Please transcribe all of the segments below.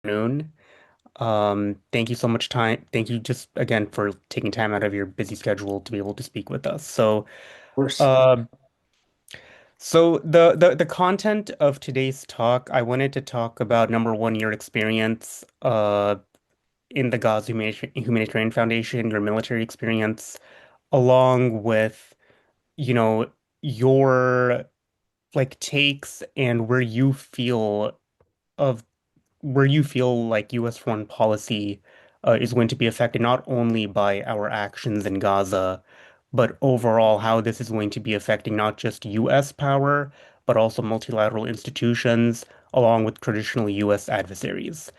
Afternoon. Thank you so much time. Thank you just again for taking time out of your busy schedule to be able to speak with us. Course. Uh, the content of today's talk, I wanted to talk about number one, your experience in the Gaza Humanitarian Foundation, your military experience, along with, you know, your takes and of where you feel like U.S. foreign policy is going to be affected not only by our actions in Gaza, but overall how this is going to be affecting not just U.S. power, but also multilateral institutions, along with traditional U.S. adversaries.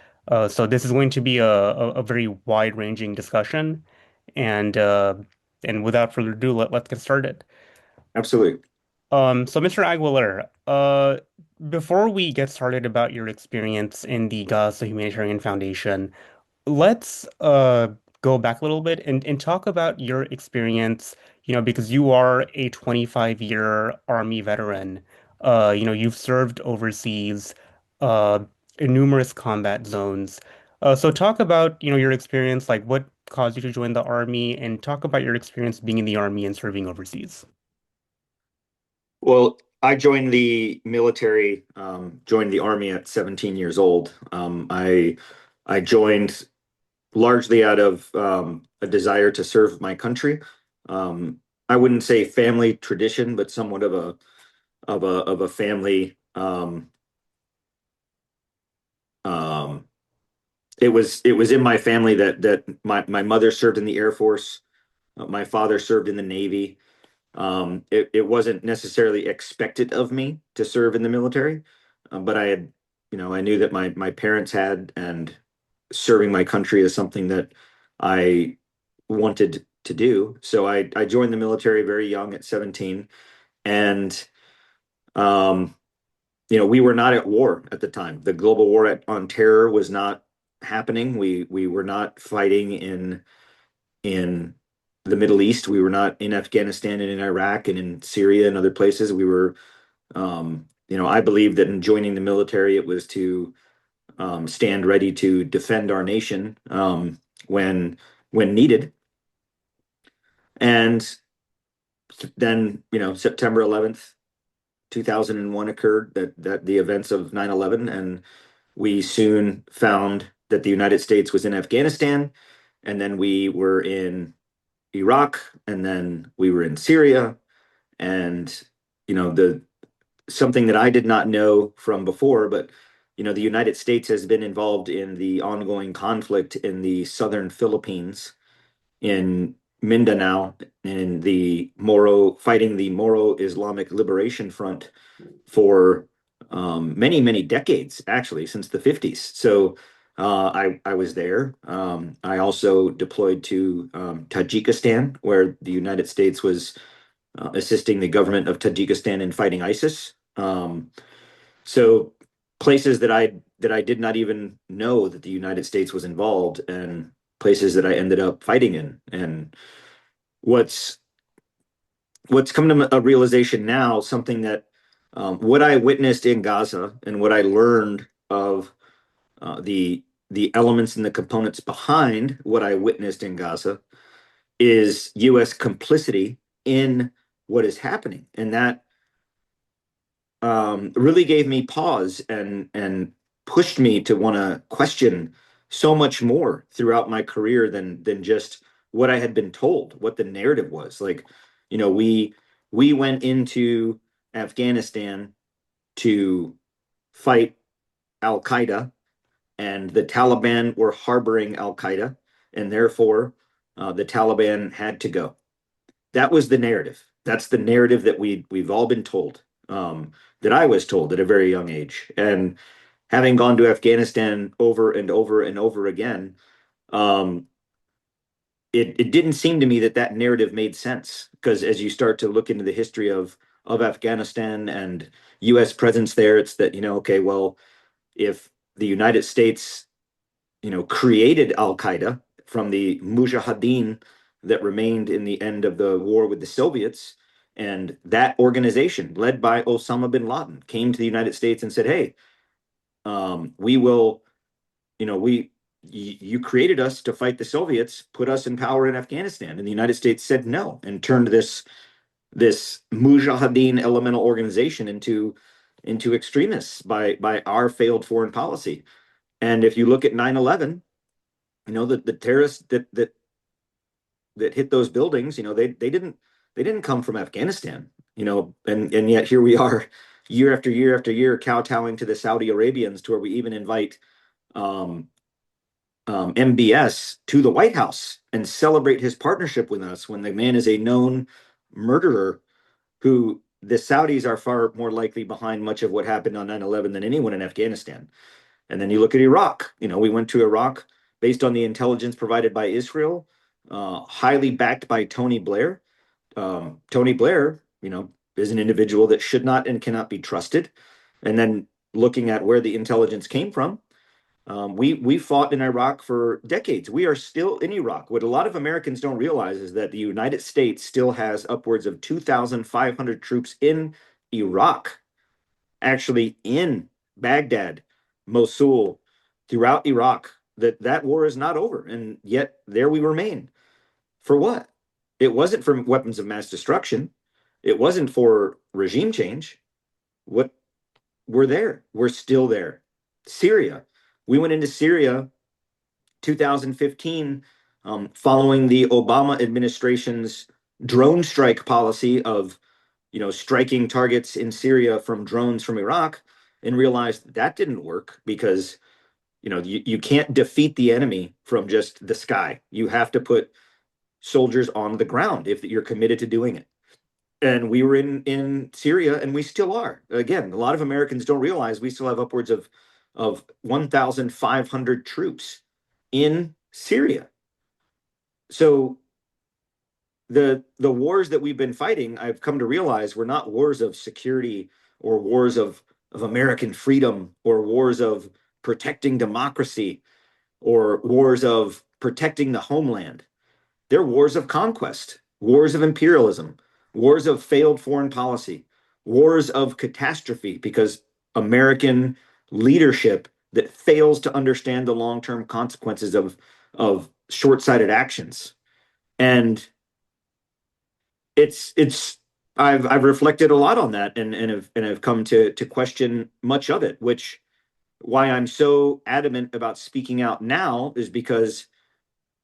So this is going to be a very wide-ranging discussion, and uh, and without further ado, let's get started. Absolutely. So Mr. Aguilar, before we get started about your experience in the Gaza Humanitarian Foundation, let's go back a little bit and talk about your experience, because you are a 25-year Army veteran. You've served overseas uh in numerous combat zones. So talk about, your experience, like what caused you to join the Army, and talk about your experience being in the Army and serving overseas. Well, I joined the military, joined the Army at 17 years old. I joined largely out of a desire to serve my country. I wouldn't say family tradition, but somewhat of a family. Um, it was in my family that my mother served in the Air Force, my father served in the Navy. It wasn't necessarily expected of me to serve in the military, but I knew that my parents had, and serving my country is something that I wanted to do. So I joined the military very young at 17, and um, we were not at war at the time. The global war on terror was not happening. We were not fighting in the Middle East. We were not in Afghanistan and in Iraq and in Syria and other places. We were, I believe that in joining the military, it was to stand ready to defend our nation when when needed. And then, September 11th, 2001 occurred, that the events of 9/11, and we soon found that the United States was in Afghanistan, and then we were in Iraq, and then we were in Syria, and the something that I did not know from before, but the United States has been involved in the ongoing conflict in the southern Philippines, in Mindanao, in the Moro, fighting the Moro Islamic Liberation Front for many, many decades, actually, since the 50s. So I was there. I also deployed to Tajikistan, where the United States was assisting the government of Tajikistan in fighting ISIS. So places that I did not even know that the United States was involved, and places that I ended up fighting in. And what's what's come to a realization now, something that what I witnessed in Gaza and what I learned of the elements and the components behind what I witnessed in Gaza is U.S. complicity in what is happening, and that really gave me pause and pushed me to want to question so much more throughout my career than just what I had been told, what the narrative was. Like, we went into Afghanistan to fight Al Qaeda, and the Taliban were harboring Al Qaeda, and therefore the Taliban had to go. That was the narrative. That's the narrative that we've all been told. That I was told at a very young age, and having gone to Afghanistan over and over and over again, um, it didn't seem to me that that narrative made sense, because as you start to look into the history of Afghanistan and U.S. presence there, it's that, okay, well, if the United States created Al Qaeda from the Mujahideen that remained in the end of the war with the Soviets. And that organization, led by Osama bin Laden, came to the United States and said, "Hey, we will you created us to fight the Soviets, put us in power in Afghanistan. And the United States said no and turned this Mujahideen elemental organization into extremists by our failed foreign policy. And if you look at 9/11, the terrorists that hit those buildings, they didn't come from Afghanistan, and yet here we are year after year after year kowtowing to the Saudi Arabians, to where we even invite um, MBS to the White House and celebrate his partnership with us, when the man is a known murderer, who the Saudis are far more likely behind much of what happened on 9/11 than anyone in Afghanistan. And then you look at Iraq. We went to Iraq based on the intelligence provided by Israel, highly backed by Tony Blair. Tony Blair, is an individual that should not and cannot be trusted. And then looking at where the intelligence came from, we fought in Iraq for decades. We are still in Iraq. What a lot of Americans don't realize is that the United States still has upwards of 2,500 troops in Iraq, actually in Baghdad, Mosul, throughout Iraq. That war is not over, and yet there we remain. For what? It wasn't for weapons of mass destruction. It wasn't for regime change. What We're there. We're still there. Syria. We went into Syria 2015, following the Obama administration's drone strike policy of, striking targets in Syria from drones from Iraq, and realized that didn't work, because, you can't defeat the enemy from just the sky. You have to put soldiers on the ground if you're committed to doing it. And we were in Syria, and we still are. Again, a lot of Americans don't realize we still have upwards of 1,500 troops in Syria. So the wars that we've been fighting, I've come to realize, were not wars of security, or wars of American freedom, or wars of protecting democracy, or wars of protecting the homeland. They're wars of conquest, wars of imperialism, wars of failed foreign policy, wars of catastrophe, because American leadership that fails to understand the long-term consequences of short-sighted actions. And it's I've reflected a lot on that, and have come to question much of it, which, why I'm so adamant about speaking out now, is because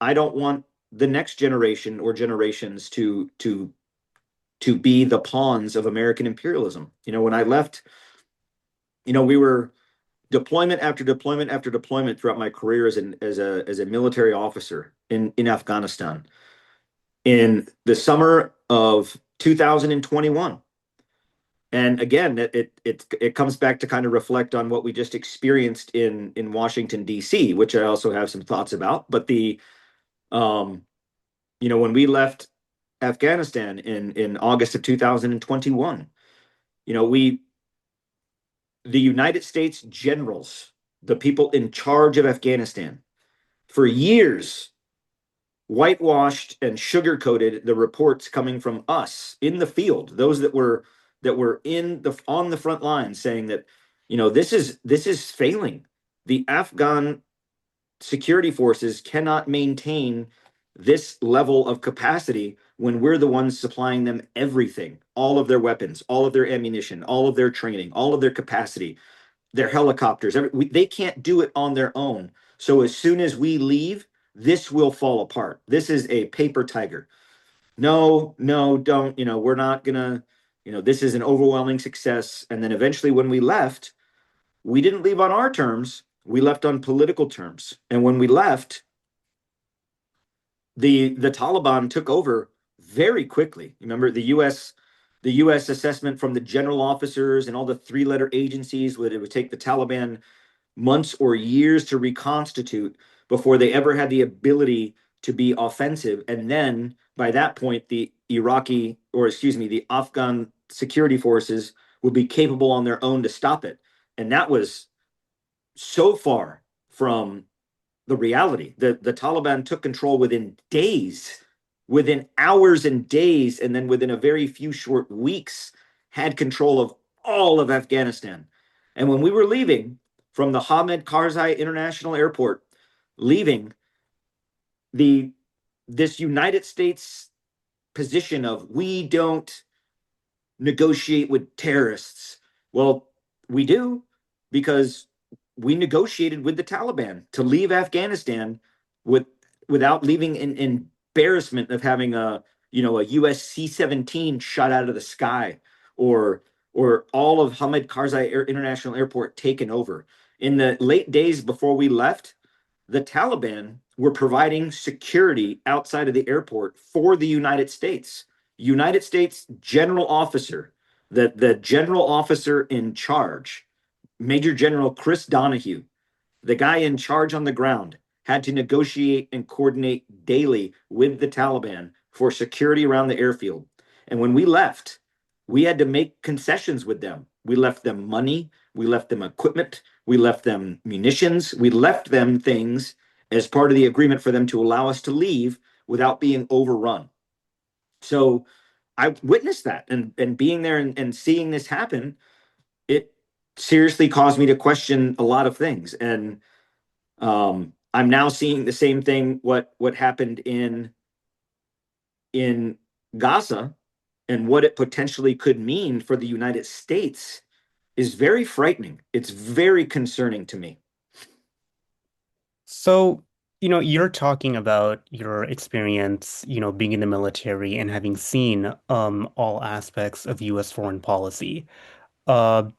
I don't want the next generation or generations to be the pawns of American imperialism. When I left, we were deployment after deployment after deployment throughout my career as a military officer in Afghanistan. In the summer of 2021, and again, it comes back to kind of reflect on what we just experienced in Washington D.C., which I also have some thoughts about. But um, when we left Afghanistan in August of 2021, we the United States generals, the people in charge of Afghanistan, for years whitewashed and sugarcoated the reports coming from us in the field, those that were on the front lines, saying that, this is failing. The Afghan security forces cannot maintain this level of capacity when we're the ones supplying them everything, all of their weapons, all of their ammunition, all of their training, all of their capacity, their helicopters. They can't do it on their own. So as soon as we leave, this will fall apart. This is a paper tiger. No, no, don't. We're not gonna. This is an overwhelming success. And then eventually, when we left, we didn't leave on our terms. We left on political terms. And when we left, the Taliban took over very quickly. Remember, the U.S. assessment from the general officers and all the three-letter agencies would it would take the Taliban months or years to reconstitute before they ever had the ability to be offensive. And then by that point, the Afghan security forces would be capable on their own to stop it. And that was so far from the reality. The Taliban took control within days, within hours and days, and then within a very few short weeks, had control of all of Afghanistan. And when we were leaving, from the Hamid Karzai International Airport, leaving the this United States position of we don't negotiate with terrorists. Well, we do because we negotiated with the Taliban to leave Afghanistan with without leaving in embarrassment of having a US C-17 shot out of the sky or all of Hamid Karzai International Airport taken over. In the late days before we left, the Taliban were providing security outside of the airport for the United States. United States general officer, the general officer in charge, Major General Chris Donahue, the guy in charge on the ground, had to negotiate and coordinate daily with the Taliban for security around the airfield. And when we left, we had to make concessions with them. We left them money, we left them equipment, we left them munitions, we left them things as part of the agreement for them to allow us to leave without being overrun. So I witnessed that, and being there and seeing this happen, it seriously caused me to question a lot of things. And I'm now seeing the same thing what happened in Gaza and what it potentially could mean for the United States is very frightening. It's very concerning to me. So, you're talking about your experience, being in the military and having seen all aspects of US foreign policy. Uh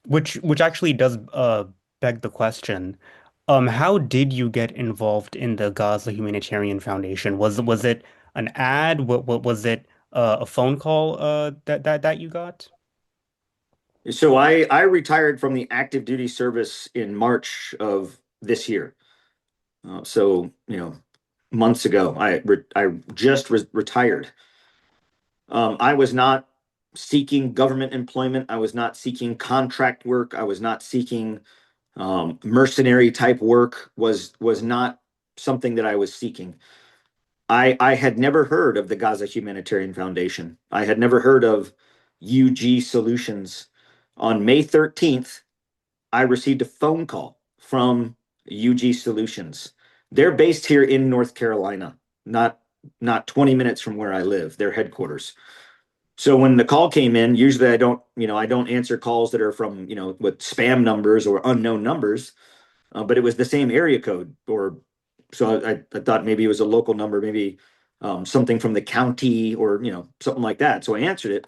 which actually does beg the question. How did you get involved in the Gaza Humanitarian Foundation? Was it an ad? What was it a phone call that you got? So I retired from the active duty service in March of this year. So months ago, I just retired. I was not seeking government employment. I was not seeking contract work. I was not seeking mercenary type work. Was not something that I was seeking. I had never heard of the Gaza Humanitarian Foundation. I had never heard of UG Solutions. On May 13th, I received a phone call from UG Solutions. They're based here in North Carolina, not 20 minutes from where I live, their headquarters. So when the call came in, usually I don't answer calls that are from, with spam numbers or unknown numbers, but it was the same area code, or so I thought maybe it was a local number, maybe something from the county or something like that. So I answered it,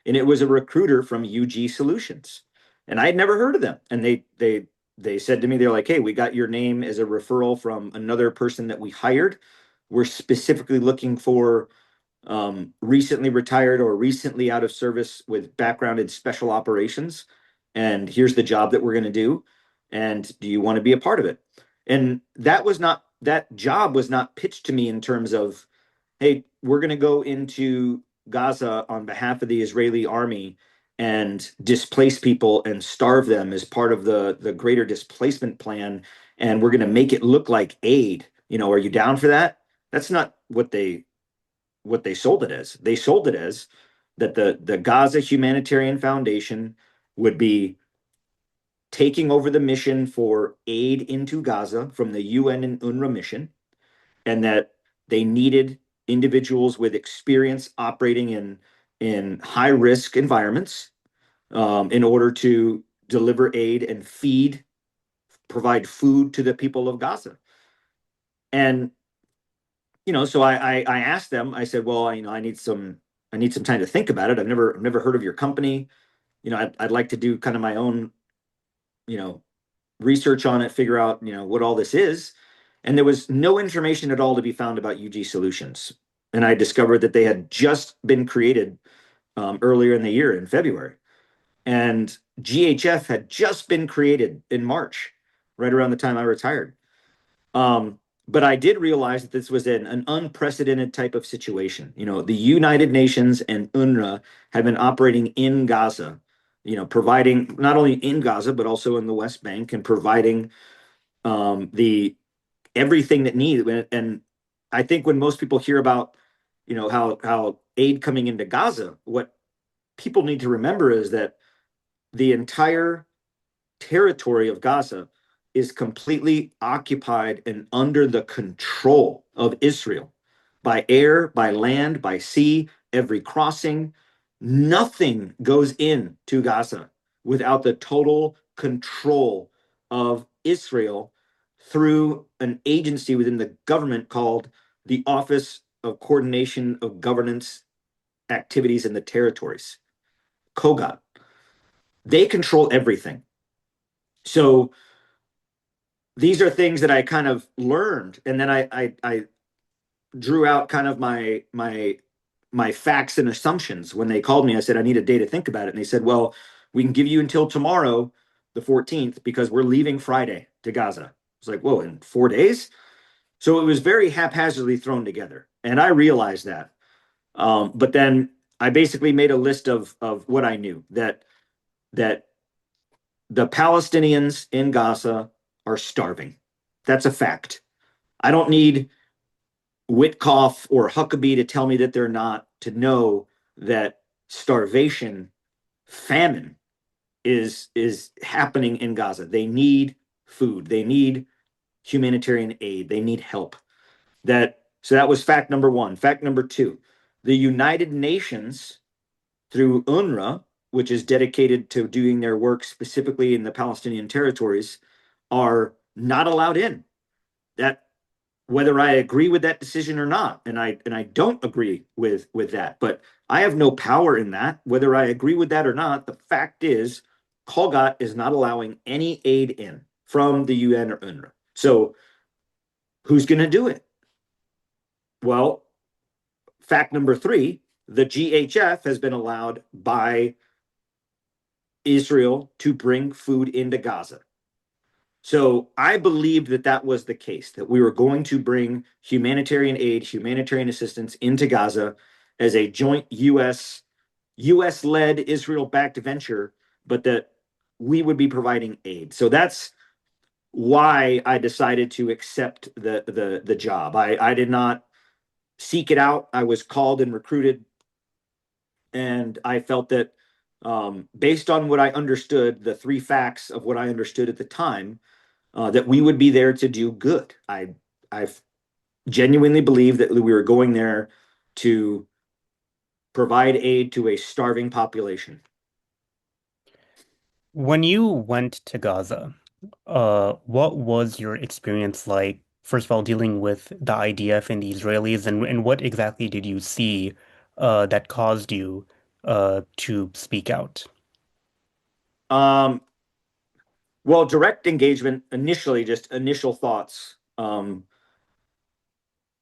and it was a recruiter from UG Solutions, and I had never heard of them. And they said to me, they're like, "Hey, we got your name as a referral from another person that we hired. We're specifically looking for recently retired or recently out of service with background in special operations. And here's the job that we're going to do. And do you want to be a part of it?" And that job was not pitched to me in terms of, hey, we're going to go into Gaza on behalf of the Israeli army and displace people and starve them as part of the greater displacement plan. And we're going to make it look like aid. Are you down for that? That's not what they sold it as. They sold it as that the Gaza Humanitarian Foundation would be taking over the mission for aid into Gaza from the UN and UNRWA mission, and that they needed individuals with experience operating in high risk environments in order to deliver aid and provide food to the people of Gaza. And so I asked them. I said, well, I need some time to think about it. I've never heard of your company. I'd like to do kind of my own, you know, research on it, figure out, what all this is. And there was no information at all to be found about UG Solutions. And I discovered that they had just been created earlier in the year in February. And GHF had just been created in March, right around the time I retired. But I did realize that this was an unprecedented type of situation. The United Nations and UNRWA have been operating in Gaza, providing not only in Gaza, but also in the West Bank and providing the everything that needed. And I think when most people hear about, how aid coming into Gaza, what people need to remember is that the entire territory of Gaza is completely occupied and under the control of Israel by air, by land, by sea, every crossing. Nothing goes into Gaza without the total control of Israel through an agency within the government called the Office of Coordination of Governance Activities in the Territories, COGOT. They control everything. So these are things that I kind of learned, and then I drew out kind of my facts and assumptions. When they called me, I said I need a day to think about it, and they said, "Well, we can give you until tomorrow, the 14th, because we're leaving Friday to Gaza." It's like, whoa, in 4 days? So it was very haphazardly thrown together, and I realized that. But then I basically made a list of what I knew that the Palestinians in Gaza are starving. That's a fact. I don't need Witkoff or Huckabee to tell me that they're not, to know that starvation, famine is happening in Gaza. They need food. They need humanitarian aid. They need help. That was fact number one. Fact number two, the United Nations through UNRWA, which is dedicated to doing their work specifically in the Palestinian territories, are not allowed in. That Whether I agree with that decision or not, and I don't agree with that, but I have no power in that. Whether I agree with that or not, the fact is, Colgat is not allowing any aid in from the UN or UNRWA. So who's going to do it? Well, fact number three, the GHF has been allowed by Israel to bring food into Gaza. So I believed that that was the case, that we were going to bring humanitarian aid, humanitarian assistance into Gaza as a joint US led Israel backed venture, but that we would be providing aid. So that's why I decided to accept the job. I did not seek it out. I was called and recruited, and I felt that based on what I understood, the three facts of what I understood at the time, that we would be there to do good. I genuinely believe that we were going there to provide aid to a starving population. When you went to Gaza, what was your experience like, first of all, dealing with the IDF and the Israelis, and what exactly did you see that caused you to speak out? Um, well, direct engagement initially, just initial thoughts.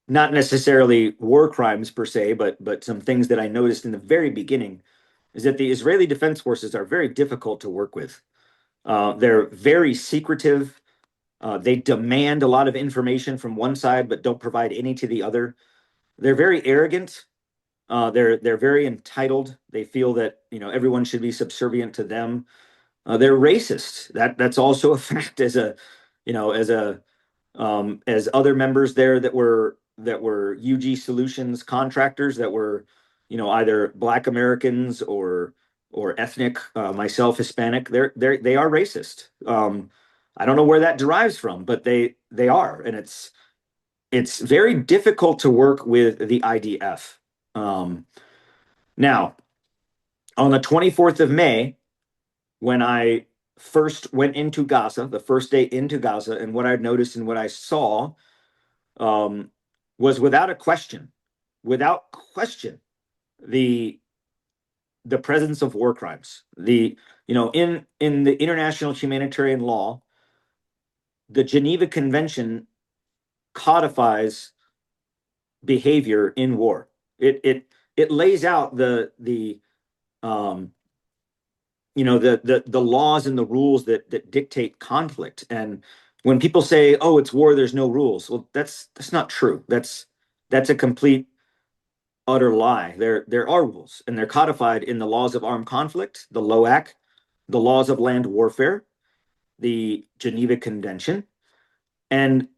Not necessarily war crimes per se, but some things that I noticed in the very beginning is that the Israeli Defense Forces are very difficult to work with. They're very secretive. They demand a lot of information from one side, but don't provide any to the other. They're very arrogant. They're very entitled. They feel that everyone should be subservient to them. They're racist. That's also a fact. As other members there that were UG Solutions contractors that were either Black Americans or ethnic, myself Hispanic. They are racist. I don't know where that derives from, but they are, and it's very difficult to work with the IDF. Um, Now, on the 24th of May, when I first went into Gaza, the first day into Gaza, and what I noticed and what I saw, um, was without question, the the presence of war crimes. In the international humanitarian law, the Geneva Convention codifies behavior in war. It lays out the um, the laws and the rules that dictate conflict. And when people say, "Oh, it's war, there's no rules," well, that's not true. That's a complete utter lie. There are rules, and they're codified in the laws of armed conflict, the LOAC, the laws of land warfare, the Geneva Convention. And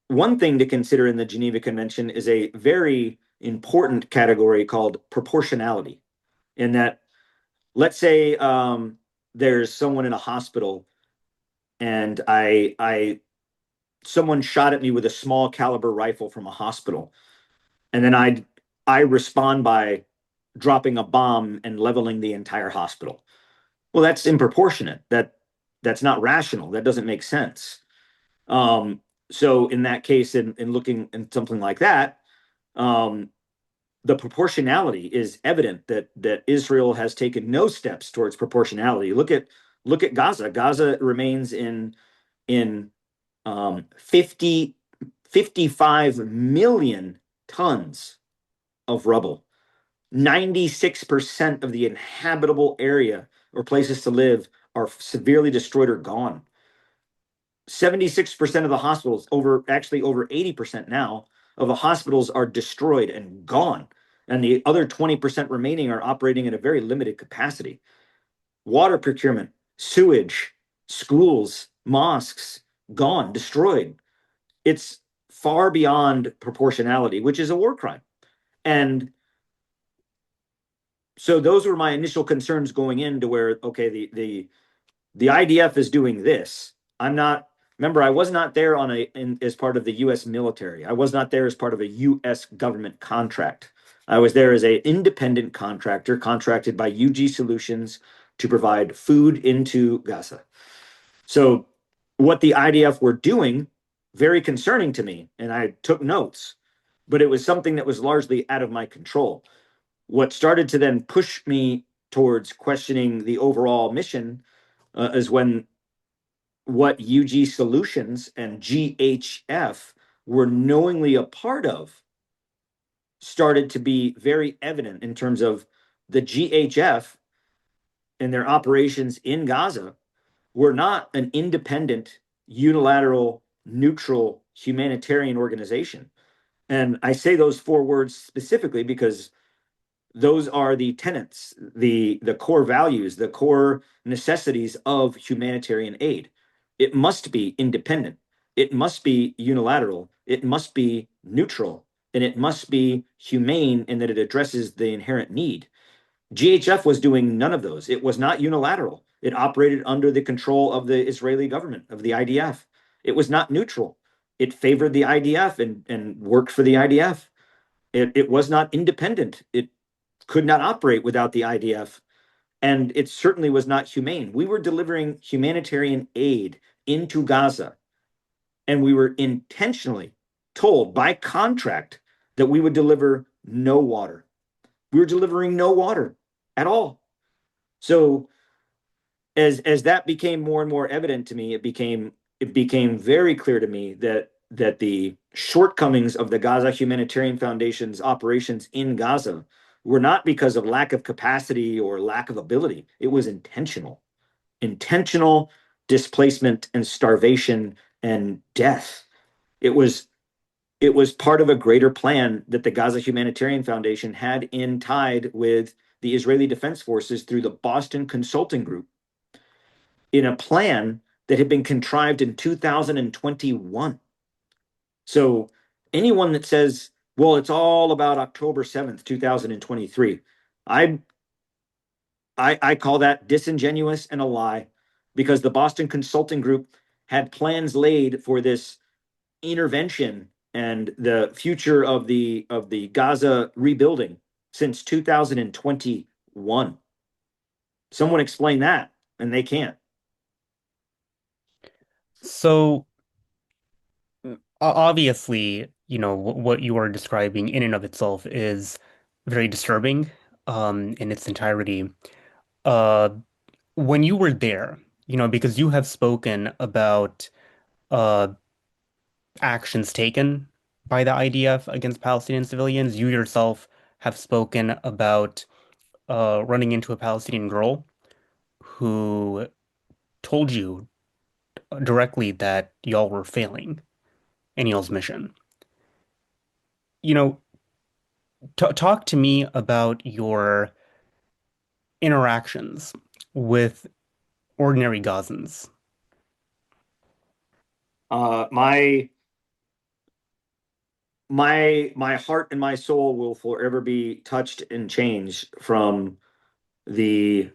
one thing to consider in the Geneva Convention is a very important category called proportionality. In that, let's say there's someone in a hospital and I someone shot at me with a small caliber rifle from a hospital, and then I respond by dropping a bomb and leveling the entire hospital. Well, that's improportionate. That's not rational. That doesn't make sense. Um, so in that case, in looking in something like that, um, the proportionality is evident that Israel has taken no steps towards proportionality. Look at Gaza. Gaza remains in 50 55 million tons of rubble. 96% of the inhabitable area or places to live are severely destroyed or gone. 76% of the hospitals, over 80% now, of the hospitals are destroyed and gone. And the other 20% remaining are operating at a very limited capacity. Water procurement, sewage, schools, mosques, gone, destroyed. It's far beyond proportionality, which is a war crime. And so those were my initial concerns going into where, okay, the IDF is doing this. I'm not, remember, I was not there as part of the US military. I was not there as part of a US government contract. I was there as an independent contractor contracted by UG Solutions to provide food into Gaza. So what the IDF were doing, very concerning to me, and I took notes, but it was something that was largely out of my control. What started to then push me towards questioning the overall mission is when what UG Solutions and GHF were knowingly a part of started to be very evident in terms of the GHF and their operations in Gaza were not an independent, unilateral, neutral humanitarian organization. And I say those four words specifically because those are the tenets, the core values, the core necessities of humanitarian aid. It must be independent. It must be unilateral. It must be neutral. And it must be humane in that it addresses the inherent need. GHF was doing none of those. It was not unilateral. It operated under the control of the Israeli government, of the IDF. It was not neutral. It favored the IDF and worked for the IDF. It was not independent. It could not operate without the IDF. And it certainly was not humane. We were delivering humanitarian aid into Gaza, and we were intentionally told by contract that we would deliver no water. We were delivering no water at all. So as that became more and more evident to me, it became very clear to me that the shortcomings of the Gaza Humanitarian Foundation's operations in Gaza were not because of lack of capacity or lack of ability. It was intentional displacement and starvation and death. It was it was part of a greater plan that the Gaza Humanitarian Foundation had in tied with the Israeli Defense Forces through the Boston Consulting Group in a plan that had been contrived in 2021. So anyone that says, well, it's all about October 7th, 2023, I I call that disingenuous and a lie because the Boston Consulting Group had plans laid for this intervention and the future of the Gaza rebuilding since 2021. Someone explain that, and they can't. So obviously, what you are describing in and of itself is very disturbing, in its entirety. Uh, when you were there, because you have spoken about uh actions taken by the IDF against Palestinian civilians, you yourself have spoken about running into a Palestinian girl who told you directly that y'all were failing in y'all's mission. You know, t talk to me about your interactions with ordinary Gazans. My my heart and my soul will forever be touched and changed from the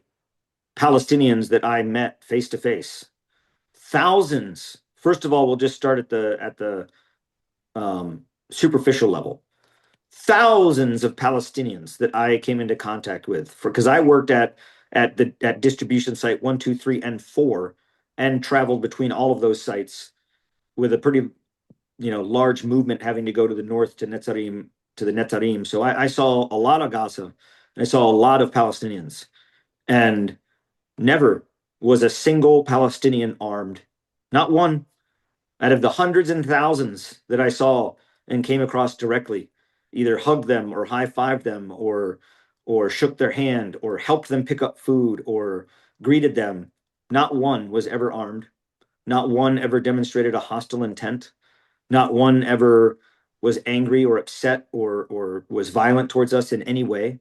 Palestinians that I met face to face. thousands. First of all, we'll just start at the superficial level. Thousands of Palestinians that I came into contact with, for because I worked at distribution site 1, 2, 3, and 4, and traveled between all of those sites with a pretty large movement having to go to the north to Netzarim to the Netzarim. So I saw a lot of Gaza, and I saw a lot of Palestinians, and never was a single Palestinian armed, not one. Out of the hundreds and thousands that I saw and came across directly, either hugged them or high-fived them or shook their hand or helped them pick up food or greeted them, not one was ever armed. Not one ever demonstrated a hostile intent. Not one ever was angry or upset or was violent towards us in any way.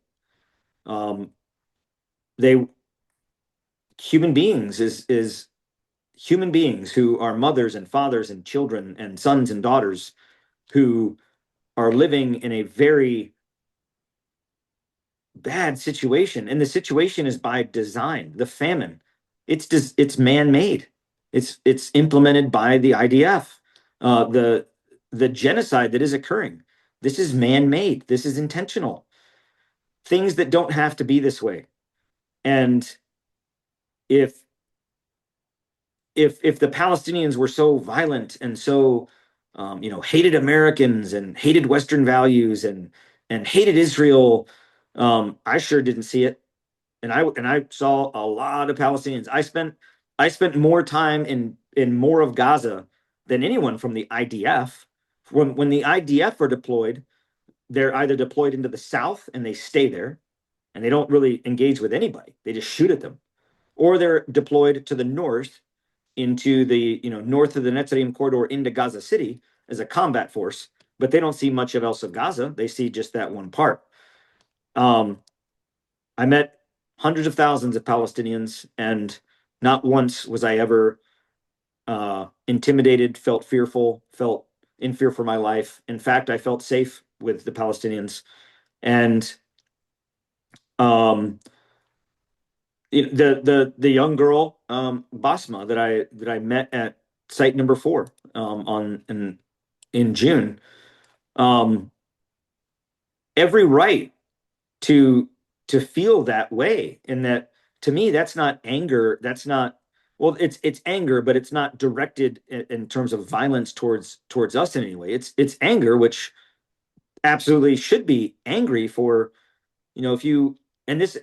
Um, they human beings is human beings who are mothers and fathers and children and sons and daughters who are living in a very bad situation, and the situation is by design. The famine, it's man-made. It's implemented by the IDF. The genocide that is occurring, this is man-made. This is intentional. Things that don't have to be this way. And if if the Palestinians were so violent and so hated Americans and hated Western values and hated Israel, I sure didn't see it. And I saw a lot of Palestinians. I spent more time in more of Gaza than anyone from the IDF. When the IDF are deployed, they're either deployed into the south and they stay there and they don't really engage with anybody. They just shoot at them, or they're deployed to the north into the north of the Netzarim corridor into Gaza City as a combat force, but they don't see much of else of Gaza. They see just that one part. Um, I met hundreds of thousands of Palestinians, and not once was I ever intimidated, felt fearful, felt in fear for my life. In fact, I felt safe with the Palestinians. And um, the young girl Basma that I met at site number 4 on in June, um, every right to feel that way. And that, to me, that's not anger. That's not, well, it's anger, but it's not directed in terms of violence towards us in any way. It's anger, which absolutely should be angry for, if you, and this,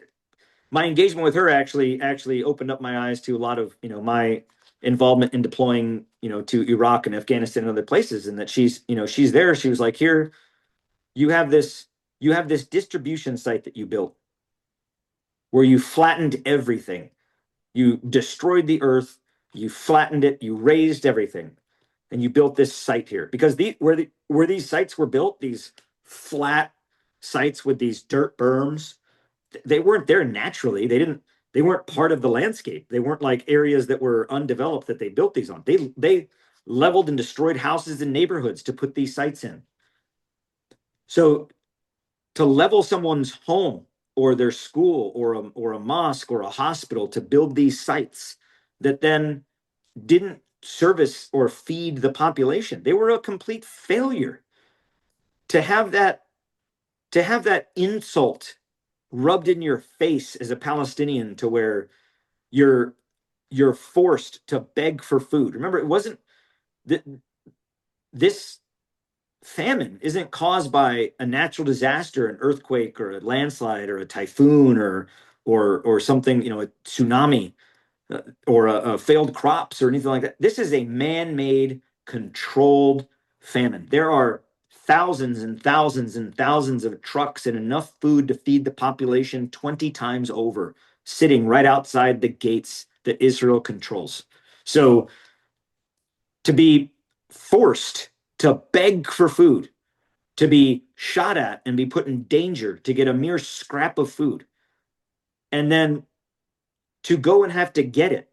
my engagement with her actually opened up my eyes to a lot of my involvement in deploying to Iraq and Afghanistan and other places. And that she's there. She was like, here, you have this distribution site that you built where you flattened everything. You destroyed the earth, you flattened it, you raised everything, and you built this site here. Because where these sites were built, these flat sites with these dirt berms, they weren't there naturally. They weren't part of the landscape. They weren't like areas that were undeveloped that they built these on. They leveled and destroyed houses and neighborhoods to put these sites in. So to level someone's home or their school or a mosque or a hospital, to build these sites that then didn't service or feed the population, they were a complete failure. To have that insult rubbed in your face as a Palestinian, to where you're you're forced to beg for food. Remember, it wasn't that this famine isn't caused by a natural disaster, an earthquake or a landslide or a typhoon or something, a tsunami, or a failed crops or anything like that. This is a man-made, controlled famine. There are thousands and thousands and thousands of trucks and enough food to feed the population 20 times over, sitting right outside the gates that Israel controls. So to be forced to beg for food, to be shot at and be put in danger to get a mere scrap of food, and then to go and have to get it,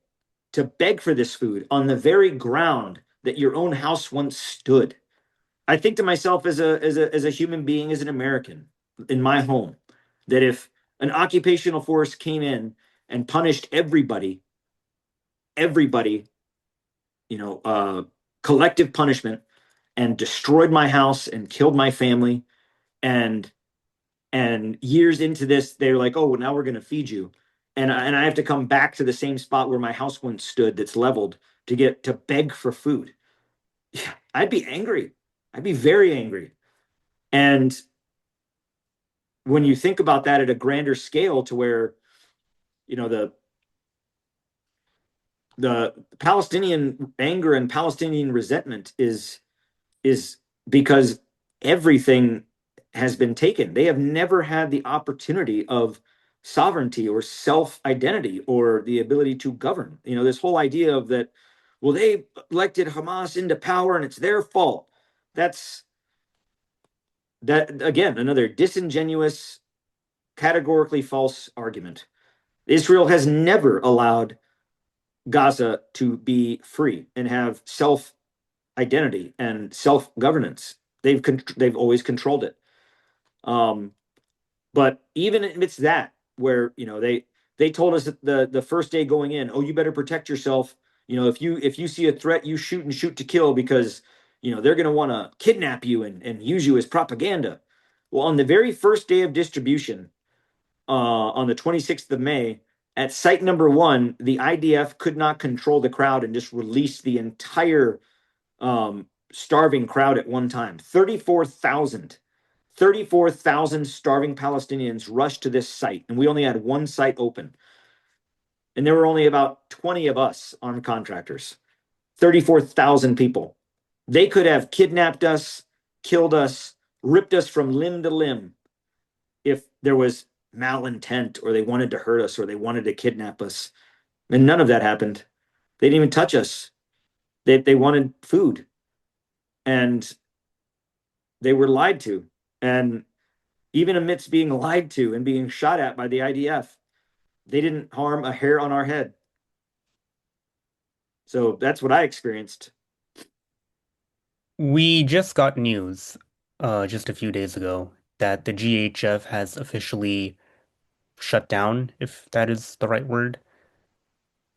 to beg for this food on the very ground that your own house once stood. I think to myself, as a human being, as an American in my home, that if an occupational force came in and punished everybody collective punishment and destroyed my house and killed my family. And years into this, they're like, oh, well, now we're going to feed you. And I have to come back to the same spot where my house once stood that's leveled to get to beg for food. Yeah, I'd be angry. I'd be very angry. And when you think about that at a grander scale to where, you know, the Palestinian anger and Palestinian resentment is because everything has been taken. They have never had the opportunity of sovereignty or self-identity or the ability to govern. This whole idea of that, well, they elected Hamas into power and it's their fault. That's that again, another disingenuous, categorically false argument. Israel has never allowed Gaza to be free and have self identity and self governance. They've always controlled it. Um, but even amidst that, where they told us that the first day going in, oh, you better protect yourself. If you see a threat, you shoot and shoot to kill because they're going to want to kidnap you and use you as propaganda. Well, on the very first day of distribution, on the 26th of May, at site number one, the IDF could not control the crowd and just released the entire starving crowd at one time. 34,000 starving Palestinians rushed to this site, and we only had one site open. And there were only about 20 of us armed contractors. 34,000 people. They could have kidnapped us, killed us, ripped us from limb to limb if there was malintent or they wanted to hurt us or they wanted to kidnap us. And none of that happened. They didn't even touch us. They wanted food. And they were lied to. And even amidst being lied to and being shot at by the IDF, they didn't harm a hair on our head. So that's what I experienced. We just got news, just a few days ago that the GHF has officially shut down, if that is the right word.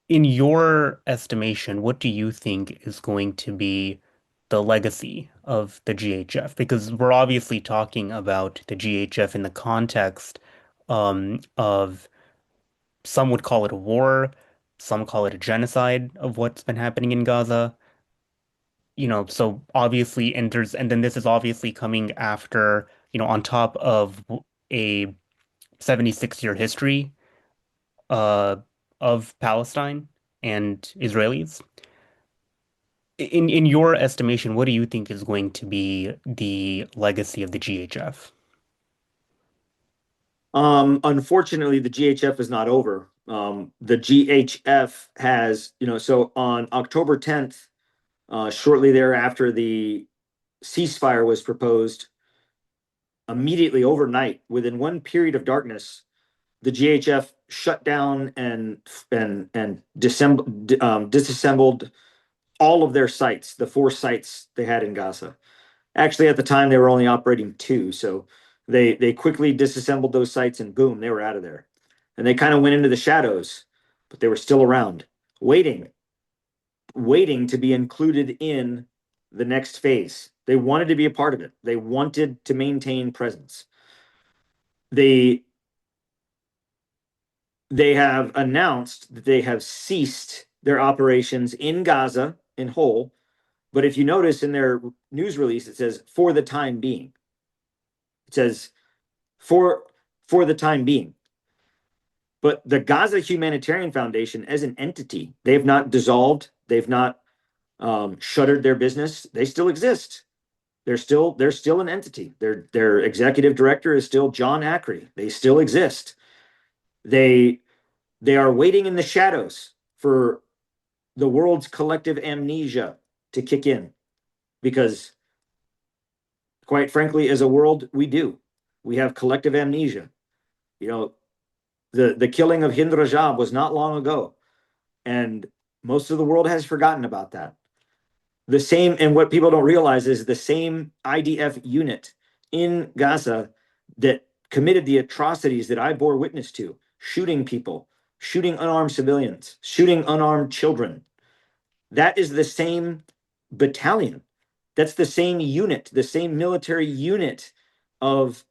In your estimation, what do you think is going to be the legacy of the GHF? Because we're obviously talking about the GHF in the context of some would call it a war, some call it a genocide of what's been happening in Gaza. So obviously, and then this is obviously coming after, on top of a 76-year history uh, of Palestine and Israelis. In your estimation, what do you think is going to be the legacy of the GHF? Unfortunately, the GHF is not over. The GHF has, so on October 10th, shortly thereafter, the ceasefire was proposed. Immediately overnight, within one period of darkness, the GHF shut down and disassembled all of their sites, the 4 sites they had in Gaza. Actually, at the time, they were only operating 2, so they quickly disassembled those sites and boom, they were out of there. And they kind of went into the shadows, but they were still around, waiting, waiting to be included in the next phase. They wanted to be a part of it. They wanted to maintain presence. They they have announced that they have ceased their operations in Gaza in whole. But if you notice in their news release, it says for the time being. It says for the time being. But the Gaza Humanitarian Foundation as an entity, they have not dissolved. They've not shuttered their business. They still exist. They're still an entity. Their executive director is still John Ackrey. They still exist. They they are waiting in the shadows for the world's collective amnesia to kick in because quite frankly as a world we have collective amnesia. you know the killing of Hind Rajab was not long ago, and most of the world has forgotten about that. The same, and what people don't realize is the same IDF unit in Gaza that committed the atrocities that I bore witness to, shooting people, shooting unarmed civilians, shooting unarmed children, That is the same battalion. That's the same unit, the same military unit of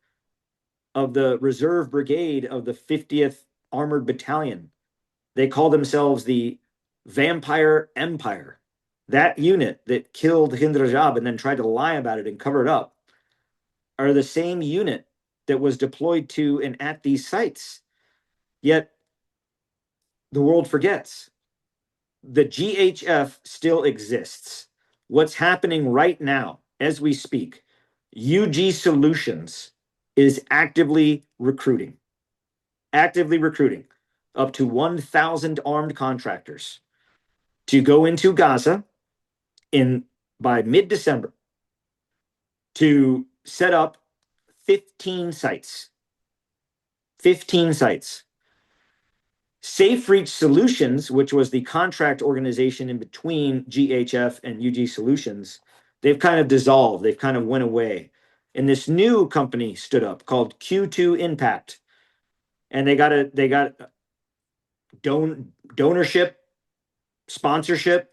the Reserve Brigade of the 50th Armored Battalion. They call themselves the Vampire Empire. That unit that killed Hind Rajab and then tried to lie about it and cover it up are the same unit that was deployed to and at these sites. Yet the world forgets. The GHF still exists. What's happening right now as we speak, UG Solutions is actively recruiting up to 1,000 armed contractors to go into Gaza in by mid-December to set up 15 sites. 15 sites. Safe Reach Solutions, which was the contract organization in between GHF and UG Solutions, they've kind of dissolved. They've kind of went away. And this new company stood up called Q2 Impact. And they got donorship, sponsorship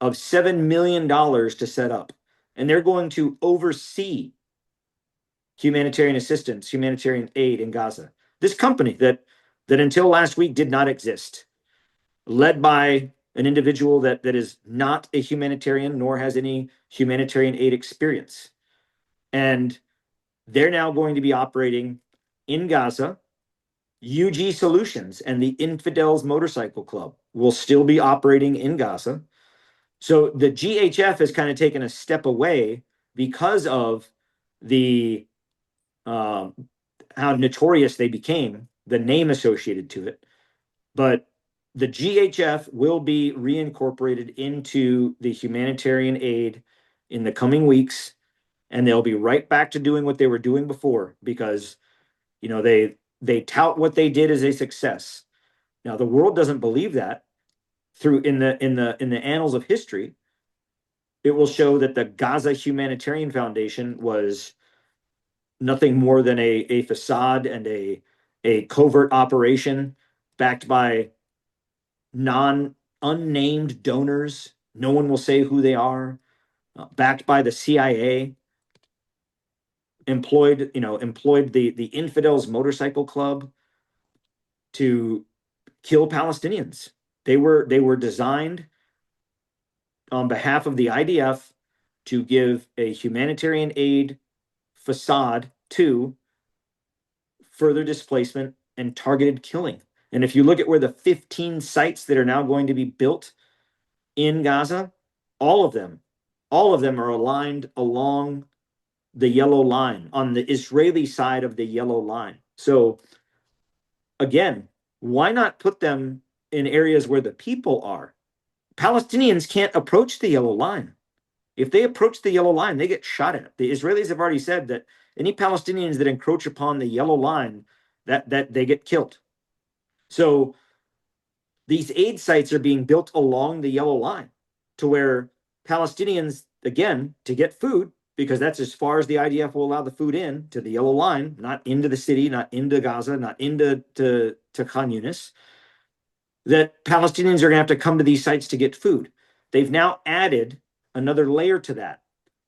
of $7 million to set up. And they're going to oversee humanitarian assistance, humanitarian aid in Gaza. This company that until last week did not exist, led by an individual that is not a humanitarian nor has any humanitarian aid experience. And they're now going to be operating in Gaza. UG Solutions and the Infidels Motorcycle Club will still be operating in Gaza. So the GHF has kind of taken a step away because of the how notorious they became, the name associated to it. But the GHF will be reincorporated into the humanitarian aid in the coming weeks, and they'll be right back to doing what they were doing before because they tout what they did as a success. Now the world doesn't believe that. Through in the annals of history, it will show that the Gaza Humanitarian Foundation was nothing more than a facade and a covert operation backed by unnamed donors. No one will say who they are. Backed by the CIA, employed the Infidels Motorcycle Club to kill Palestinians. They were designed on behalf of the IDF to give a humanitarian aid facade to further displacement and targeted killing. And if you look at where the 15 sites that are now going to be built in Gaza, all of them are aligned along the yellow line on the Israeli side of the yellow line. So again, why not put them in areas where the people are? Palestinians can't approach the yellow line. If they approach the yellow line, they get shot at. The Israelis have already said that any Palestinians that encroach upon the yellow line, that they get killed. So these aid sites are being built along the yellow line to where Palestinians, again, to get food, because that's as far as the IDF will allow the food in to the yellow line, not into the city, not into Gaza, not into to Khan Yunis, that Palestinians are going to have to come to these sites to get food. They've now added another layer to that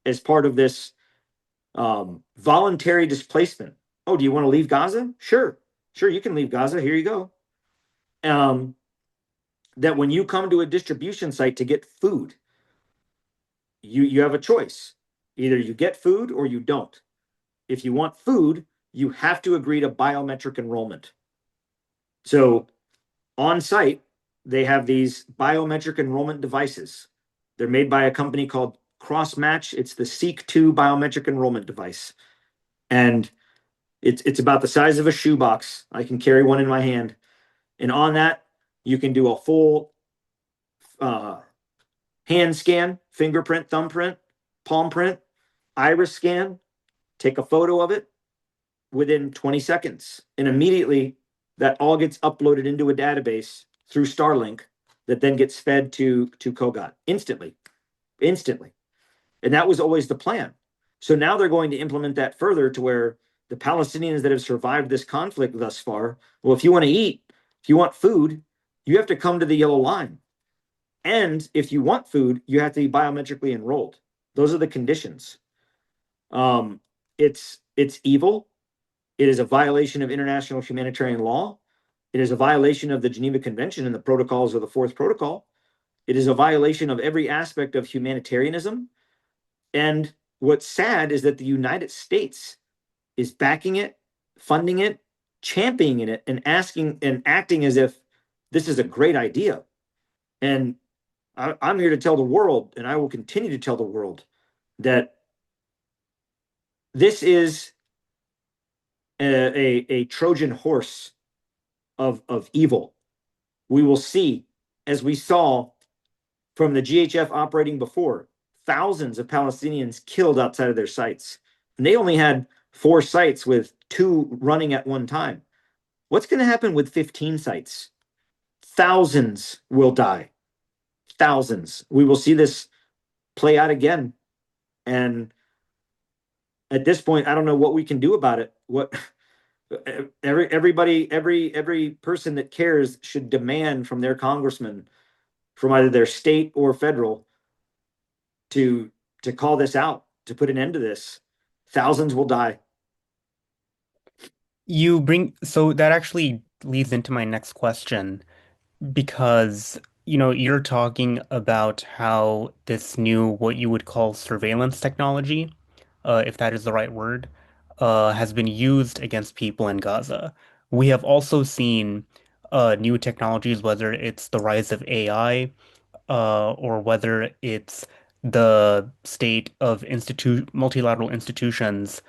as part of this voluntary displacement. Oh, do you want to leave Gaza? Sure, you can leave Gaza. Here you go. That when you come to a distribution site to get food, you have a choice. Either you get food or you don't. If you want food, you have to agree to biometric enrollment. So on site, they have these biometric enrollment devices. They're made by a company called Crossmatch. It's the Seek 2 biometric enrollment device. And it's about the size of a shoebox. I can carry one in my hand. And on that, you can do a full hand scan, fingerprint, thumbprint, palm print, iris scan, take a photo of it within 20 seconds. And immediately that all gets uploaded into a database through Starlink that then gets fed to Kogat instantly. And that was always the plan. So now they're going to implement that further to where the Palestinians that have survived this conflict thus far, well, if you want to eat, if you want food, you have to come to the yellow line. And if you want food, you have to be biometrically enrolled. Those are the conditions. Um, it's evil. It is a violation of international humanitarian law. It is a violation of the Geneva Convention and the protocols of the Fourth Protocol. It is a violation of every aspect of humanitarianism. And what's sad is that the United States is backing it, funding it, championing it, and asking and acting as if this is a great idea. And I'm here to tell the world, and I will continue to tell the world that this is a Trojan horse of evil. We will see, as we saw from the GHF operating before, thousands of Palestinians killed outside of their sites. And they only had 4 sites with 2 running at one time. What's going to happen with 15 sites? Thousands will die. Thousands. We will see this play out again. And at this point, I don't know what we can do about it. What every person that cares should demand from their congressman, from either their state or federal, to call this out, to put an end to this. Thousands will die. So that actually leads into my next question because, you're talking about how this new, what you would call surveillance technology, if that is the right word, has been used against people in Gaza. We have also seen new technologies, whether it's the rise of AI, or whether it's the state of multilateral institutions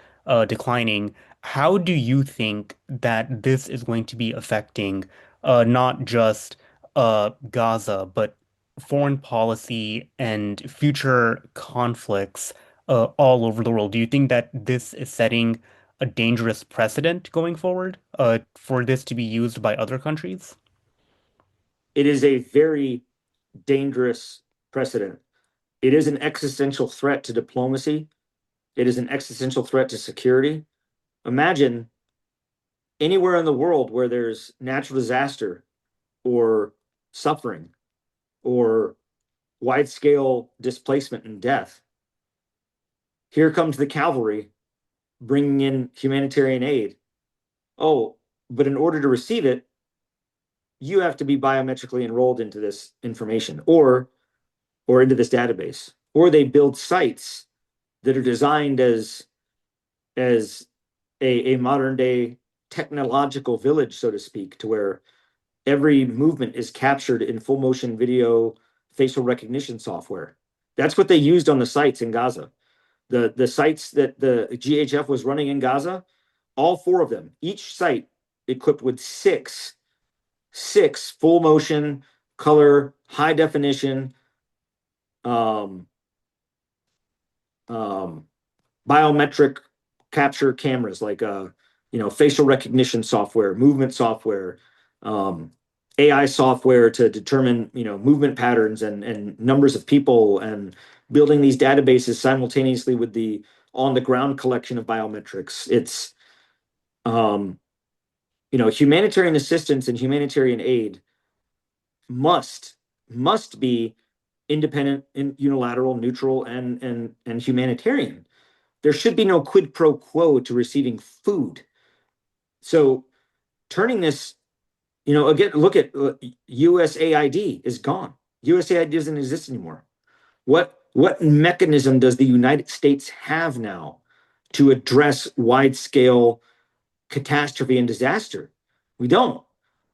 declining. How do you think that this is going to be affecting not just Gaza, but foreign policy and future conflicts all over the world? Do you think that this is setting a dangerous precedent going forward for this to be used by other countries? It is a very dangerous precedent. It is an existential threat to diplomacy. It is an existential threat to security. Imagine anywhere in the world where there's natural disaster or suffering or wide scale displacement and death. Here comes the cavalry bringing in humanitarian aid. Oh, but in order to receive it, you have to be biometrically enrolled into this information, or into this database, or they build sites that are designed as a modern day technological village, so to speak, to where every movement is captured in full motion video facial recognition software. That's what they used on the sites in Gaza. The sites that the GHF was running in Gaza, all 4 of them, each site equipped with six full motion color high definition um, um, biometric capture cameras, like facial recognition software, movement software, um, AI software to determine movement patterns and numbers of people, and building these databases simultaneously with the on the ground collection of biometrics. It's um, humanitarian assistance and humanitarian aid must must be independent and unilateral, neutral, and humanitarian. There should be no quid pro quo to receiving food. So turning this, again, look at USAID is gone. USAID doesn't exist anymore. What mechanism does the United States have now to address wide scale catastrophe and disaster? We don't.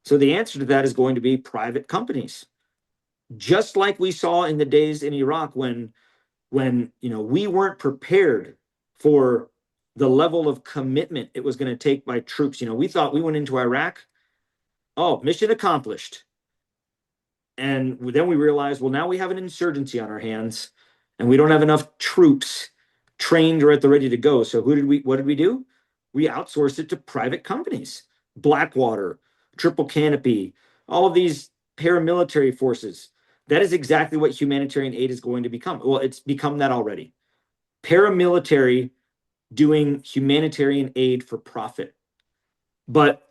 So the answer to that is going to be private companies. Just like we saw in the days in Iraq when we weren't prepared for the level of commitment it was going to take by troops. We thought we went into Iraq, oh, mission accomplished. And then we realized, well, now we have an insurgency on our hands and we don't have enough troops trained or at the ready to go. So what did we do? We outsourced it to private companies, Blackwater, Triple Canopy, all of these paramilitary forces. That is exactly what humanitarian aid is going to become. Well, it's become that already. Paramilitary doing humanitarian aid for profit. But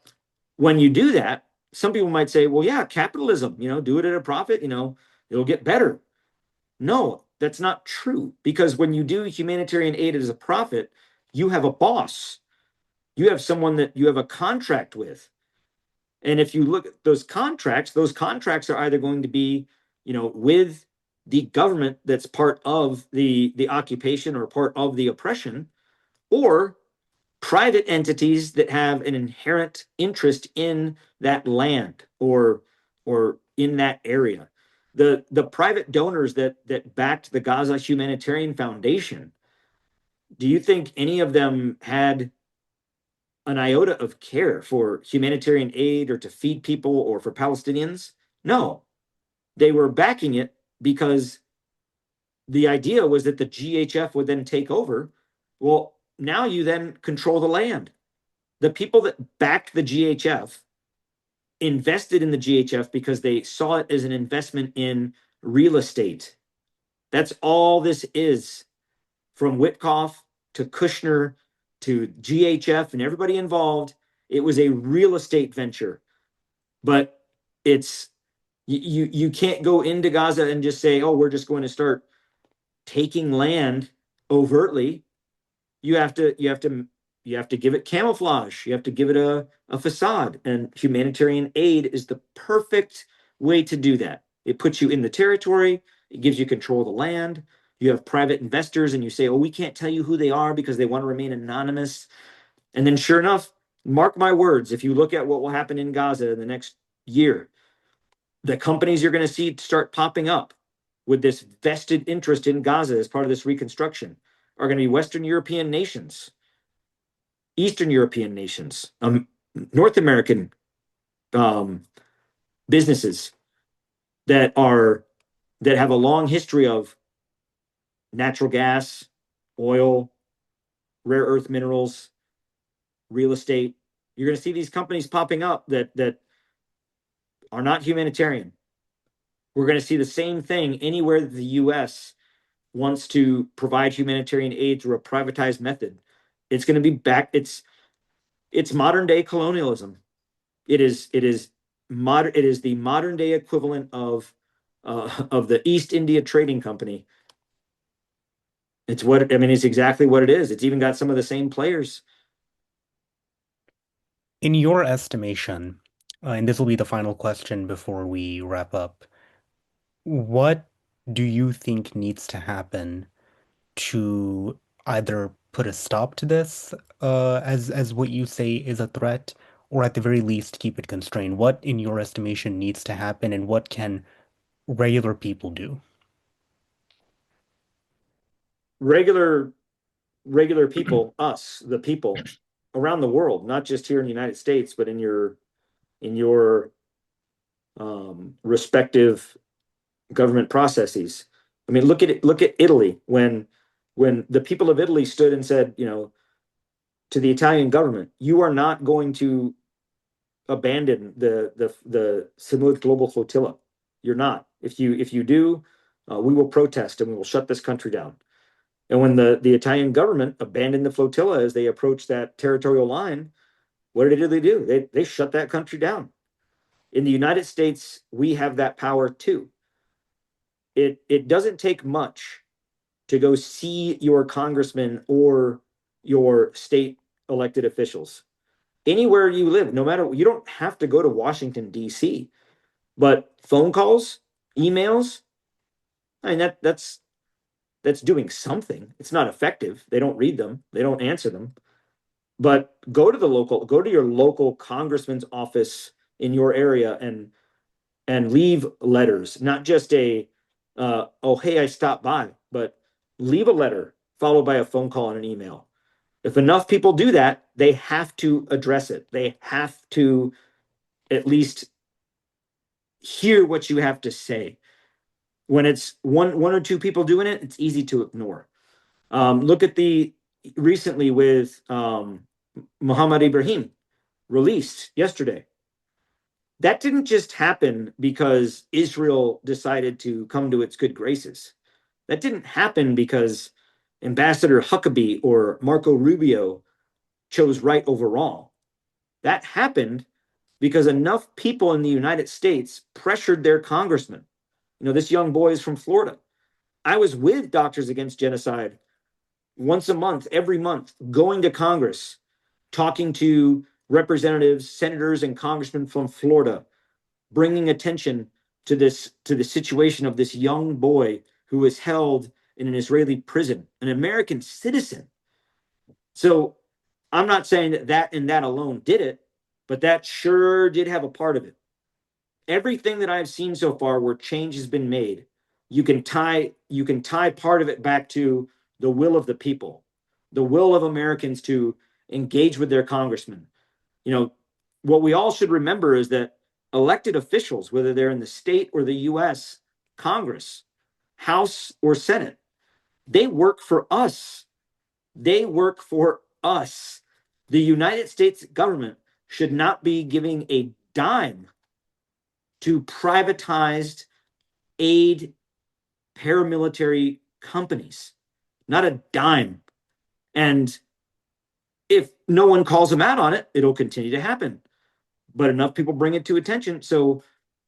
when you do that, some people might say, well, yeah, capitalism, do it at a profit, it'll get better. No, that's not true. Because when you do humanitarian aid as a profit, you have a boss. You have someone that you have a contract with. And if you look at those contracts are either going to be, with the government that's part of the occupation or part of the oppression, or private entities that have an inherent interest in that land or in that area. The private donors that backed the Gaza Humanitarian Foundation, do you think any of them had an iota of care for humanitarian aid or to feed people or for Palestinians? No, they were backing it because the idea was that the GHF would then take over. Well, now you then control the land. The people that backed the GHF invested in the GHF because they saw it as an investment in real estate. That's all this is, from Witkoff to Kushner to GHF and everybody involved. It was a real estate venture, but it's you can't go into Gaza and just say, oh, we're just going to start taking land overtly. You have to give it camouflage. You have to give it a facade. And humanitarian aid is the perfect way to do that. It puts you in the territory, it gives you control of the land. You have private investors, and you say, oh, we can't tell you who they are because they want to remain anonymous. And then, sure enough, mark my words, if you look at what will happen in Gaza in the next year, the companies you're going to see start popping up with this vested interest in Gaza as part of this reconstruction are going to be Western European nations, Eastern European nations, North American um, businesses that are that have a long history of natural gas, oil, rare earth minerals, real estate. You're going to see these companies popping up that are not humanitarian. We're going to see the same thing anywhere that the U.S. wants to provide humanitarian aid through a privatized method. It's going to be back. It's modern day colonialism. It is modern. It is the modern day equivalent of the East India Trading Company. It's what I mean. It's exactly what it is. It's even got some of the same players. In your estimation, and this will be the final question before we wrap up, what do you think needs to happen to either put a stop to this, as what you say is a threat, or at the very least keep it constrained? What, in your estimation, needs to happen, and what can regular people do? Regular regular people, us, the people around the world, not just here in the United States, but in your respective government processes. I mean, look at it. Look at Italy when the people of Italy stood and said, to the Italian government, you are not going to abandon the Samud Global Flotilla. You're not. If you do, we will protest and we will shut this country down. And when the Italian government abandoned the flotilla as they approached that territorial line, what did they do? They shut that country down. In the United States, we have that power too. It doesn't take much to go see your congressman or your state elected officials. Anywhere you live, no matter, you don't have to go to Washington, D.C., but phone calls, emails, I mean that's doing something. It's not effective. They don't read them, they don't answer them. But go to your local congressman's office in your area and leave letters, not just oh, hey, I stopped by, but leave a letter followed by a phone call and an email. If enough people do that, they have to address it. They have to at least hear what you have to say. When it's one or two people doing it, it's easy to ignore. Look at the recently with Muhammad Ibrahim, released yesterday. That didn't just happen because Israel decided to come to its good graces. That didn't happen because Ambassador Huckabee or Marco Rubio chose right over wrong. That happened because enough people in the United States pressured their congressman. This young boy is from Florida. I was with Doctors Against Genocide once a month, every month, going to Congress, talking to representatives, senators, and congressmen from Florida, bringing attention to the situation of this young boy who was held in an Israeli prison, an American citizen. So I'm not saying that that and that alone did it, but that sure did have a part of it. Everything that I've seen so far where change has been made, you can tie part of it back to the will of the people, the will of Americans to engage with their congressmen. You know, what we all should remember is that elected officials, whether they're in the state or the US Congress, House or Senate, they work for us. They work for us. The United States government should not be giving a dime to privatized aid paramilitary companies. Not a dime. And if no one calls them out on it, it'll continue to happen. But enough people bring it to attention. So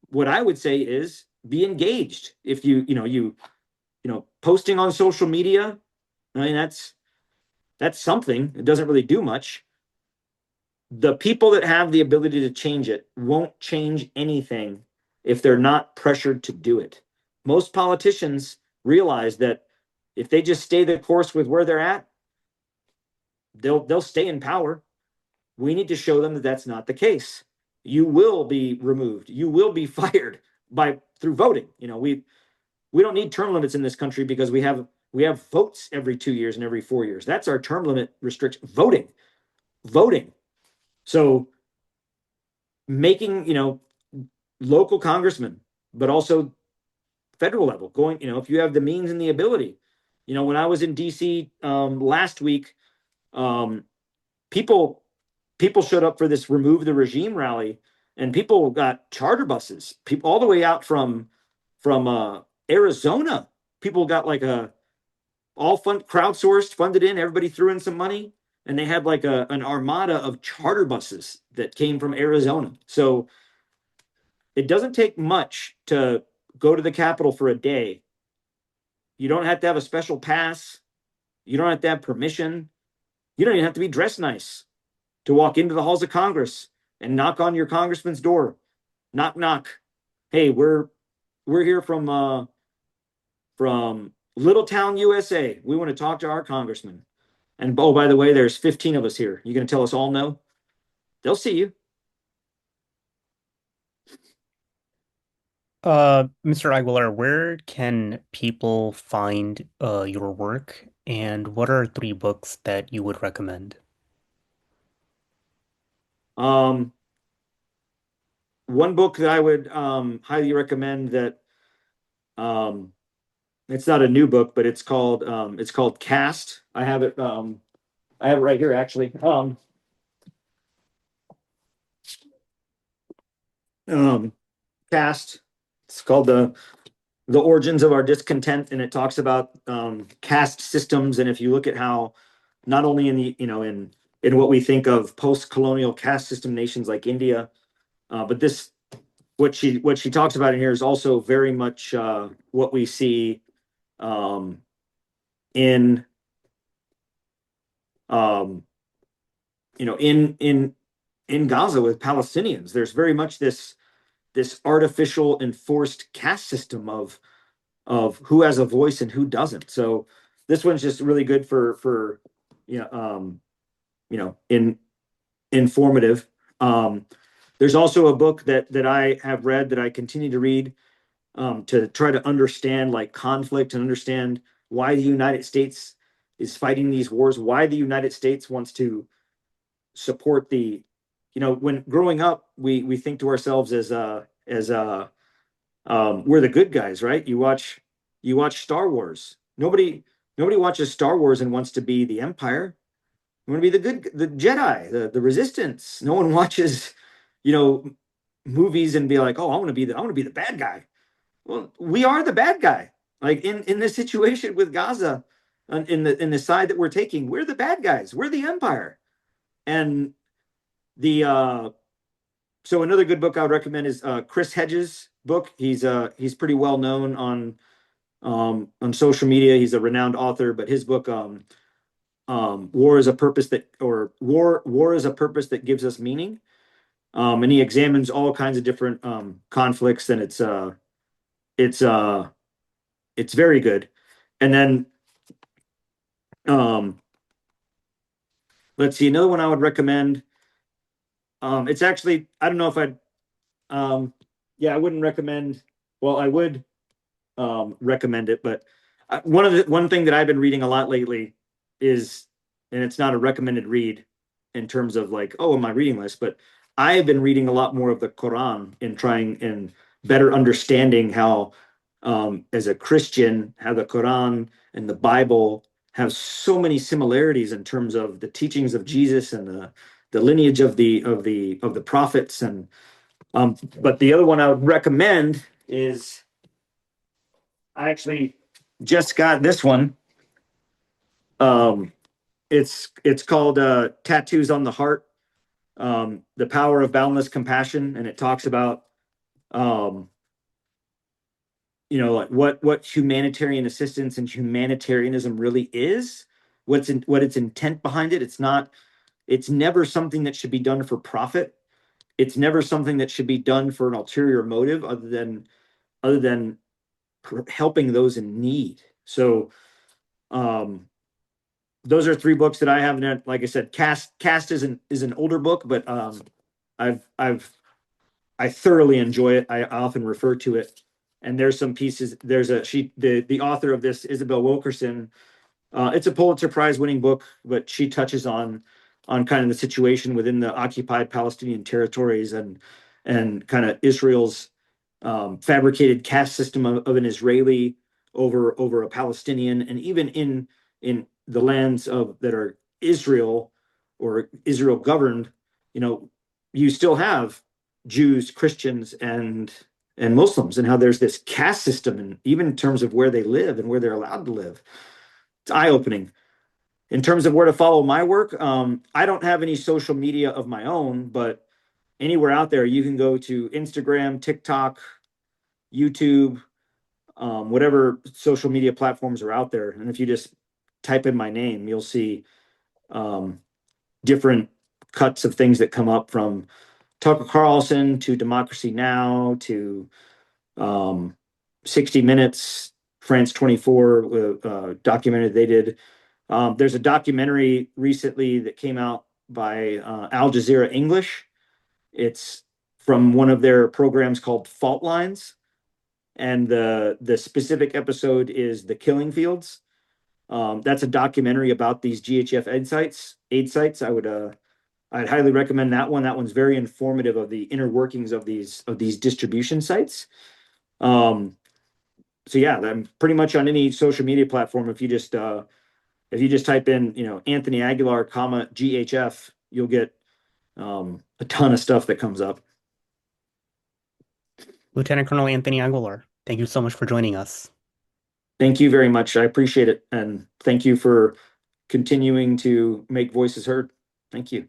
what I would say is be engaged. If posting on social media, I mean that's something. It doesn't really do much. The people that have the ability to change it won't change anything if they're not pressured to do it. Most politicians realize that if they just stay the course with where they're at, they'll stay in power. We need to show them that that's not the case. You will be removed. You will be fired by through voting. We don't need term limits in this country because we have votes every 2 years and every 4 years. That's our term limit restriction. Voting. So making local congressmen, but also federal level going. If you have the means and the ability. When I was in D.C. Last week, um, people people showed up for this remove the regime rally, and people got charter buses, people all the way out from Arizona. People got like a all fund crowdsourced, funded in. Everybody threw in some money, and they had like an armada of charter buses that came from Arizona. So it doesn't take much to go to the Capitol for a day. You don't have to have a special pass. You don't have to have permission. You don't even have to be dressed nice to walk into the halls of Congress and knock on your congressman's door. Knock, knock. Hey, we're here from Littletown, USA. We want to talk to our congressman. And oh, by the way, there's 15 of us here. You gonna tell us all no? They'll see you. Mr. Aguilar, where can people find your work, and what are three books that you would recommend? Um, One book that I would highly recommend that um, it's not a new book, but it's called Caste. I have it right here actually. Um, Caste. It's called the origins of our discontent, and it talks about caste systems. And if you look at how not only in the in what we think of post-colonial caste system nations like India, but this what she talks about in here is also very much what we see um, in um, in Gaza with Palestinians. There's very much this artificial enforced caste system of who has a voice and who doesn't. So this one's just really good for you know in informative. Um, there's also a book that I have read that I continue to read to try to understand like conflict and understand why the United States is fighting these wars, why the United States wants to support when growing up we think to ourselves as we're the good guys, right? You watch Star Wars. Nobody watches Star Wars and wants to be the Empire. You want to be the Jedi, the Resistance. No one watches, you know, movies and be like, oh, I want to be the bad guy. Well, we are the bad guy. Like in this situation with Gaza, in the side that we're taking, we're the bad guys. We're the Empire. And the so another good book I would recommend is Chris Hedges. book. He's pretty well known on social media. He's a renowned author, but his book War is a Purpose That or War is a Purpose That Gives Us Meaning. And he examines all kinds of different conflicts, and it's uh it's very good. And then um let's see, another one I would recommend. It's actually, I don't know if I'd yeah, I wouldn't recommend, well, I would recommend it, but one thing that I've been reading a lot lately is, and it's not a recommended read in terms of like, oh, on my reading list, but I have been reading a lot more of the Quran and trying and better understanding how, as a Christian, how the Quran and the Bible have so many similarities in terms of the teachings of Jesus and the lineage of the prophets. And but the other one I would recommend is, I actually just got this one. Um, it's called Tattoos on the Heart, The Power of Boundless Compassion, and it talks about um, like what humanitarian assistance and humanitarianism really is, what its intent behind it. It's never something that should be done for profit. It's never something that should be done for an ulterior motive other than helping those in need. So um those are three books that I haven't. Like I said, Caste is an older book, but I've I thoroughly enjoy it. I often refer to it. And there's some pieces. There's a she the author of this, Isabel Wilkerson. It's a Pulitzer Prize winning book, but she touches on kind of the situation within the occupied Palestinian territories and kind of Israel's fabricated caste system of an Israeli over a Palestinian, and even in the lands of that are Israel or Israel governed, you know, you still have Jews, Christians, and Muslims, and how there's this caste system, and even in terms of where they live and where they're allowed to live. It's eye opening. In terms of where to follow my work, I don't have any social media of my own, but anywhere out there, you can go to Instagram, TikTok, YouTube, whatever social media platforms are out there. And if you just type in my name, you'll see um, different cuts of things that come up, from Tucker Carlson to Democracy Now to um, 60 Minutes, France 24, documented they did. There's a documentary recently that came out by Al Jazeera English. It's from one of their programs called Fault Lines, and the specific episode is the killing fields. That's a documentary about these GHF aid sites. I'd highly recommend that one. That one's very informative of the inner workings of these distribution sites. Um, so yeah, I'm pretty much on any social media platform. If you just type in, Anthony Aguilar, GHF, you'll get a ton of stuff that comes up. Lieutenant Colonel Anthony Aguilar, thank you so much for joining us. Thank you very much. I appreciate it. And thank you for continuing to make voices heard. Thank you.